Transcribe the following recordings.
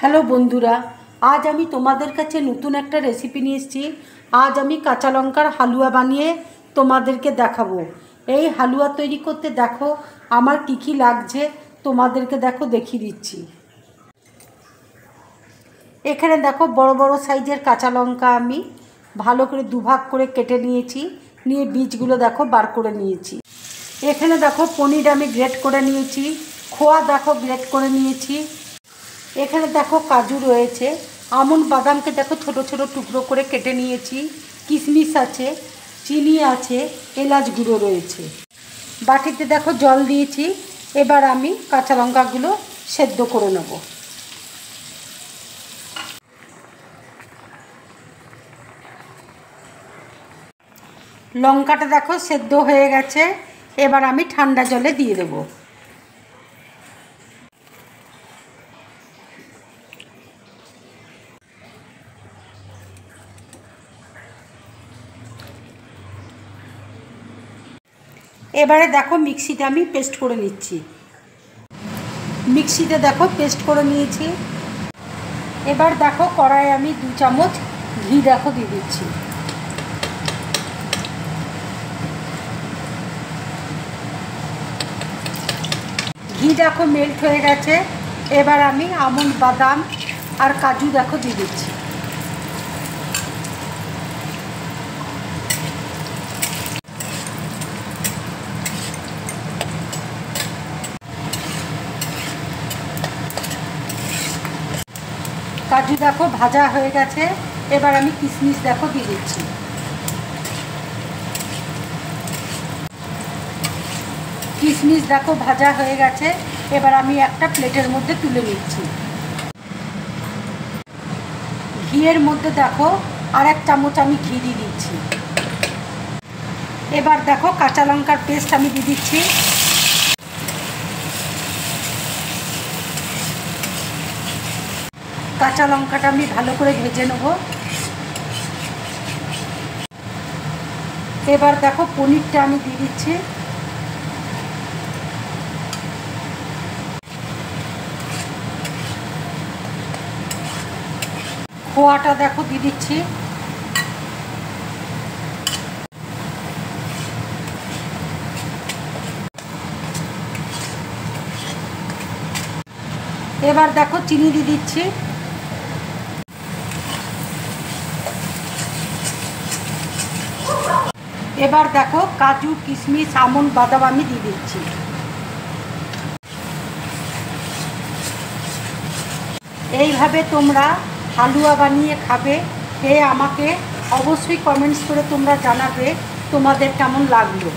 Hello বন্ধুরা, আজ আমি তোমাদের কাছে নতুন একটা রেসিপি নিয়ে এসেছি। আজ আমি কাঁচা লঙ্কার হালুয়া বানিয়ে তোমাদেরকে দেখাবো। এই হালুয়া তৈরি করতে দেখো আমার কী কী লাগছে, তোমাদেরকে দেখো দেখিয়ে দিচ্ছি। এখানে দেখো বড় বড় সাইজের কাঁচা লঙ্কা আমি ভালো করে দুভাগ করে কেটে নিয়েছি, নিয়ে বীজগুলো দেখো বার করে নিয়েছি। এখানে দেখো পনির আমি গ্রেট করে নিয়েছি, খোয়া দেখো গ্রেট করে নিয়েছি। এখানে দেখো কাজু রয়েছে, আমন্ড বাদামকে দেখো ছোট ছোট টুকরো করে কেটে নিয়েছি, কিশমিশ আছে, চিনি আছে, এলাচ গুঁড়ো রয়েছে। বাটিতে দেখো জল দিয়েছি। এবার আমি কাঁচা লঙ্কাগুলো সেদ্ধ করে নেব। লঙ্কাটা দেখো সেদ্ধ হয়ে গেছে, এবার আমি ঠান্ডা জলে দিয়ে দেবো। এবারে দেখো মিক্সিতে আমি পেস্ট করে নিচ্ছি। মিক্সিতে দেখো পেস্ট করে নিয়েছি। এবার দেখো কড়াইয়ে আমি 2 চামচ ঘি দেখো দিয়ে দিচ্ছি। ঘি দেখো মেল্ট হয়ে গেছে, এবার আমি আমন্ড বাদাম আর কাজু দেখো দিয়ে দিচ্ছি। কাজু দেখো ভাজা হয়ে গেছে, এবার আমি কিশমিশ দেখো দিয়ে দিচ্ছি। কিশমিশ দেখো ভাজা হয়ে গেছে, এবার আমি একটা প্লেটের মধ্যে তুলে নিচ্ছি। ঘিয়ের মধ্যে দেখো আর 1 চামচ আমি ঘি দিয়ে দিচ্ছি। এবার দেখো কাঁচা লঙ্কার পেস্ট আমি দিয়ে দিচ্ছি। কাঁচা লঙ্কাটা আমি ভালো করে ভেজে নেব। এবার দেখো পনিরটা আমি দিয়ে দিচ্ছি। খোয়াটা দেখো দিয়ে দিচ্ছি। এবার দেখো চিনি দিয়ে দিচ্ছি। এবার দেখো কাজু কিশমিশ আমন্ড বাদাম আমি দিয়ে দিচ্ছি। এইভাবে তোমরা হালুয়া বানিয়ে খাবে, খেয়ে আমাকে অবশ্যই কমেন্টস করে তোমরা জানাবে তোমাদের কেমন লাগলো।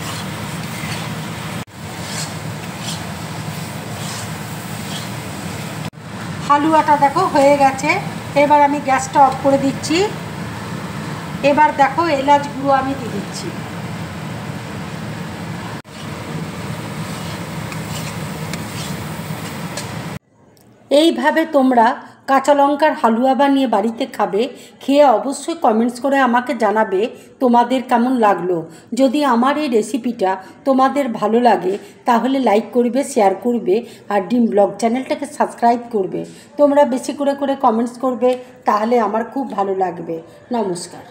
হালুয়াটা দেখো হয়ে গেছে, এবার আমি গ্যাসটা অফ করে দিচ্ছি। এবার দেখো এলাচ গুঁড়ো আমি দিয়ে দিচ্ছি। এইভাবে তোমরা কাঁচা লঙ্কার হালুয়া বানিয়ে বাড়িতে খাবে, খেয়ে অবশ্যই কমেন্টস করে আমাকে জানাবে তোমাদের কেমন লাগলো। যদি আমার এই রেসিপিটা তোমাদের ভালো লাগে তাহলে লাইক করবে, শেয়ার করবে আর ডিম ব্লগ চ্যানেলটাকে সাবস্ক্রাইব করবে। তোমরা বেশি করে কমেন্টস করবে, তাহলে আমার খুব ভালো লাগবে। নমস্কার।